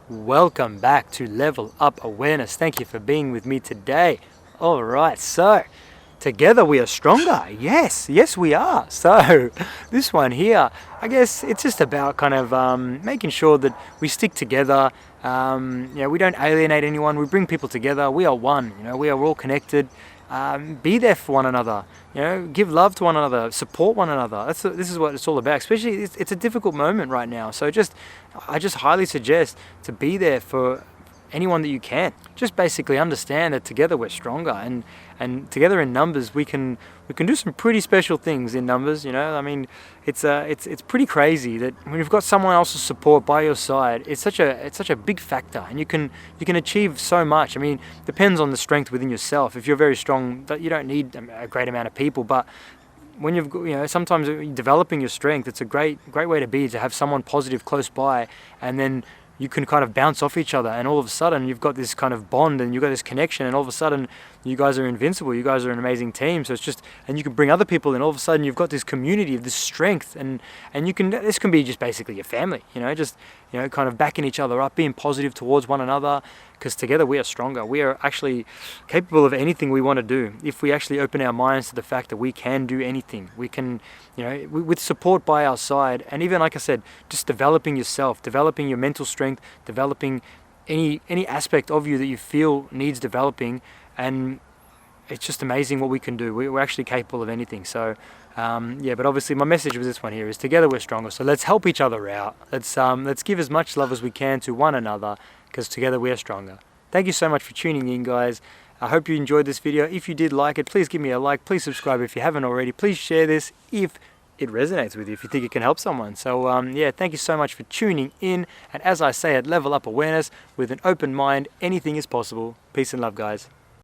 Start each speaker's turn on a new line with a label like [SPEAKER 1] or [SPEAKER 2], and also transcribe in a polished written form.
[SPEAKER 1] Welcome back to Level Up Awareness. Thank you for being with me today. All right, so together we are stronger. Yes, we are. So this one here, I guess it's just about kind of making sure that we stick together. We don't alienate anyone. We bring people together. We are one. We are all connected. Be there for one another. Give love to one another. Support one another. This is what it's all about. Especially it's a difficult moment right now. So I just highly suggest to be there for anyone that you can. Just basically understand that together we're stronger, and together in numbers we can do some pretty special things in numbers. I mean, it's pretty crazy that when you've got someone else's support by your side, it's such a big factor, and you can achieve so much. I mean, depends on the strength within yourself. If you're very strong, you don't need a great amount of people, but when you've got, sometimes developing your strength, it's a great way to be, to have someone positive close by, and then you can kind of bounce off each other, and all of a sudden you've got this kind of bond, and you've got this connection, and all of a sudden you guys are invincible. You guys are an amazing team. So it's just, and you can bring other people in. All of a sudden you've got this community of this strength, and this can be just basically your family. Kind of backing each other up, being positive towards one another, because together we are stronger. We are actually capable of anything we want to do if we actually open our minds to the fact that we can do anything. We can, with support by our side, and even, like I said, just developing yourself, developing your mental strength, developing any aspect of you that you feel needs developing, and it's just amazing what we can do. We're actually capable of anything. So but obviously my message with this one here is together we're stronger. So let's help each other out. Let's give as much love as we can to one another, because together we are stronger. Thank you so much for tuning in, guys. I hope you enjoyed this video. If you did like it, please give me a like. Please subscribe if you haven't already. Please share this if it resonates with you, if you think it can help someone. So thank you so much for tuning in. And as I say at Level Up Awareness, with an open mind, anything is possible. Peace and love, guys.